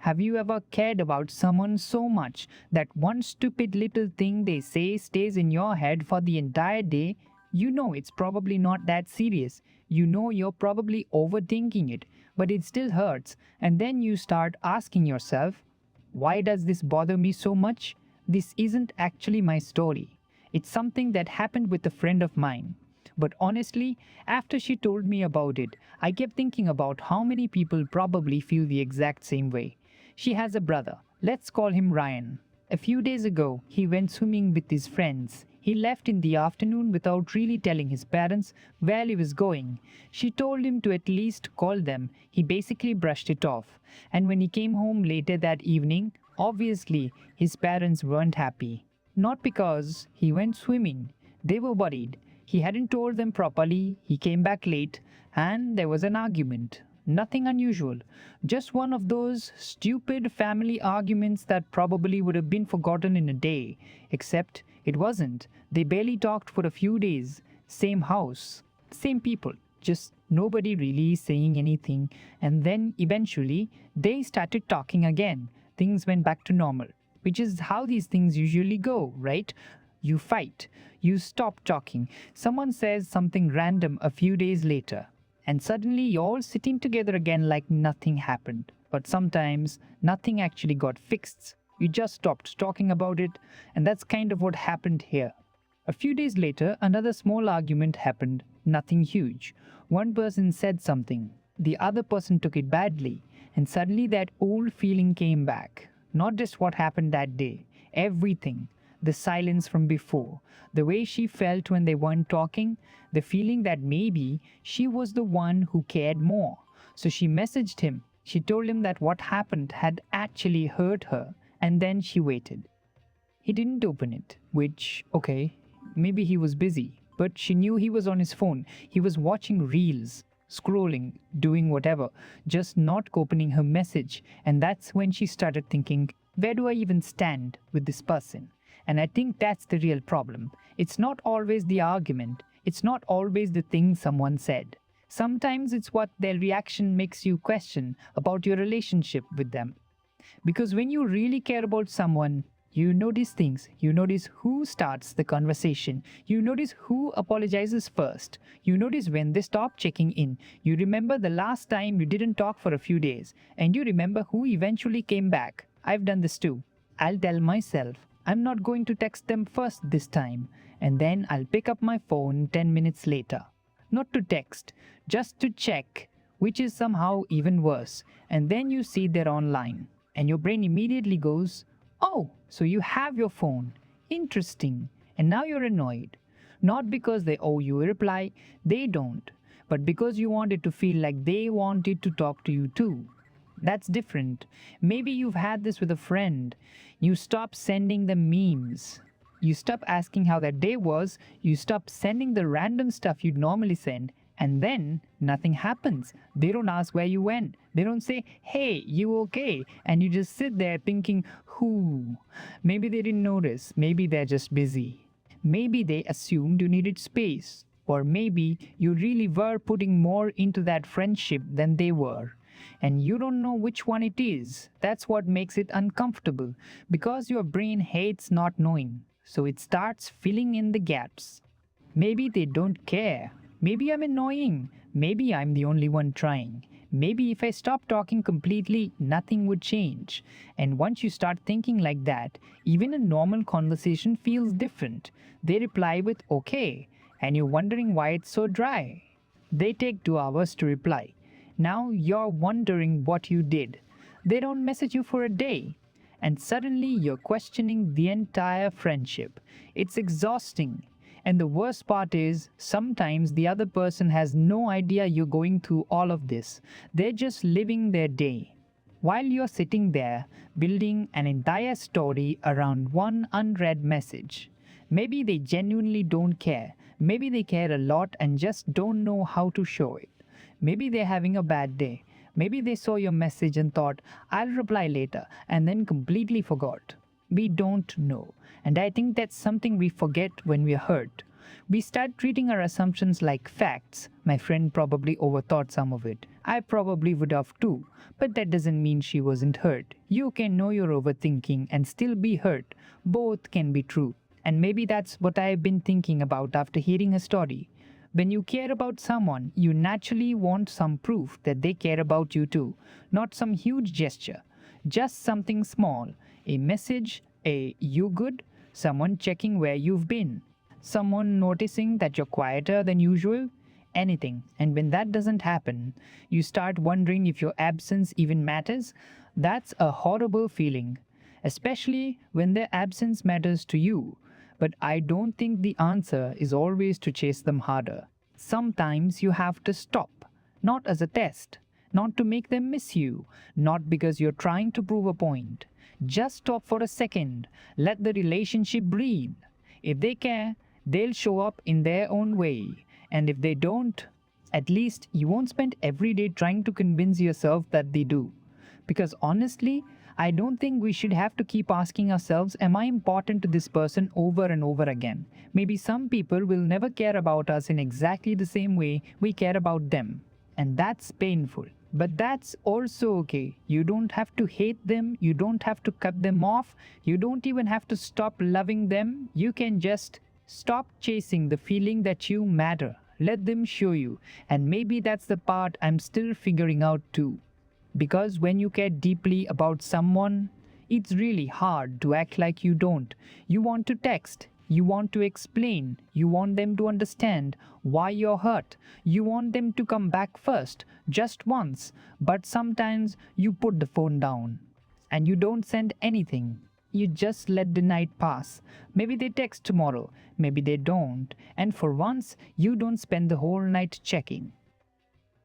Have you ever cared about someone so much that one stupid little thing they say stays in your head for the entire day? You know it's probably not that serious. You know you're probably overthinking it, but it still hurts. And then you start asking yourself, why does this bother me so much? This isn't actually my story. It's something that happened with a friend of mine. But honestly, after she told me about it, I kept thinking about how many people probably feel the exact same way. She has a brother. Let's call him Ryan. A few days ago, he went swimming with his friends. He left in the afternoon without really telling his parents where he was going. She told him to at least call them. He basically brushed it off. And when he came home later that evening, obviously his parents weren't happy. Not because he went swimming. They were worried. He hadn't told them properly, he came back late, and there was an argument. Nothing unusual. Just one of those stupid family arguments that probably would have been forgotten in a day. Except it wasn't. They barely talked for a few days. Same house, same people, just nobody really saying anything. And then eventually, they started talking again. Things went back to normal, which is how these things usually go, right? You fight, you stop talking, someone says something random a few days later, and suddenly you're all sitting together again like nothing happened. But sometimes nothing actually got fixed. You just stopped talking about it, and that's kind of what happened here. A few days later, another small argument happened, nothing huge. One person said something, the other person took it badly, and suddenly that old feeling came back. Not just what happened that day, everything. The silence from before, the way she felt when they weren't talking, the feeling that maybe she was the one who cared more. So she messaged him. She told him that what happened had actually hurt her, and then she waited. He didn't open it, which, okay, maybe he was busy, but she knew he was on his phone. He was watching reels, scrolling, doing whatever, just not opening her message. And that's when she started thinking, where do I even stand with this person? And I think that's the real problem. It's not always the argument. It's not always the thing someone said. Sometimes it's what their reaction makes you question about your relationship with them. Because when you really care about someone, you notice things. You notice who starts the conversation. You notice who apologizes first. You notice when they stop checking in. You remember the last time you didn't talk for a few days. And you remember who eventually came back. I've done this too. I'll tell myself, I'm not going to text them first this time, and then I'll pick up my phone 10 minutes later. Not to text, just to check, which is somehow even worse. And then you see they're online, and your brain immediately goes, oh, so you have your phone. Interesting. And now you're annoyed. Not because they owe you a reply, they don't, but because you wanted to feel like they wanted to talk to you too. That's different. Maybe you've had this with a friend. You stop sending them memes. You stop asking how that day was. You stop sending the random stuff you'd normally send. And then nothing happens. They don't ask where you went. They don't say, hey, you okay? And you just sit there thinking, who? Maybe they didn't notice. Maybe they're just busy. Maybe they assumed you needed space. Or maybe you really were putting more into that friendship than they were. And you don't know which one it is. That's what makes it uncomfortable, because your brain hates not knowing, so it starts filling in the gaps. Maybe they don't care. Maybe I'm annoying. Maybe I'm the only one trying. Maybe if I stop talking completely, nothing would change. And once you start thinking like that, even a normal conversation feels different. They reply with okay, and you're wondering why it's so dry. They take 2 hours to reply. Now you're wondering what you did. They don't message you for a day. And suddenly you're questioning the entire friendship. It's exhausting. And the worst part is, sometimes the other person has no idea you're going through all of this. They're just living their day. While you're sitting there, building an entire story around one unread message. Maybe they genuinely don't care. Maybe they care a lot and just don't know how to show it. Maybe they're having a bad day. Maybe they saw your message and thought, I'll reply later, and then completely forgot. We don't know. And I think that's something we forget when we're hurt. We start treating our assumptions like facts. My friend probably overthought some of it. I probably would have too. But that doesn't mean she wasn't hurt. You can know you're overthinking and still be hurt. Both can be true. And maybe that's what I've been thinking about after hearing her story. When you care about someone, you naturally want some proof that they care about you too. Not some huge gesture, just something small. A message, a you good, someone checking where you've been, someone noticing that you're quieter than usual, anything. And when that doesn't happen, you start wondering if your absence even matters. That's a horrible feeling, especially when their absence matters to you. But I don't think the answer is always to chase them harder. Sometimes you have to stop, not as a test, not to make them miss you, not because you're trying to prove a point. Just stop for a second, let the relationship breathe. If they care, they'll show up in their own way. And if they don't, at least you won't spend every day trying to convince yourself that they do. Because honestly, I don't think we should have to keep asking ourselves, am I important to this person over and over again? Maybe some people will never care about us in exactly the same way we care about them. And that's painful. But that's also okay. You don't have to hate them. You don't have to cut them off. You don't even have to stop loving them. You can just stop chasing the feeling that you matter. Let them show you. And maybe that's the part I'm still figuring out too. Because when you care deeply about someone, it's really hard to act like you don't. You want to text. You want to explain. You want them to understand why you're hurt. You want them to come back first, just once. But sometimes you put the phone down and you don't send anything. You just let the night pass. Maybe they text tomorrow. Maybe they don't. And for once, you don't spend the whole night checking.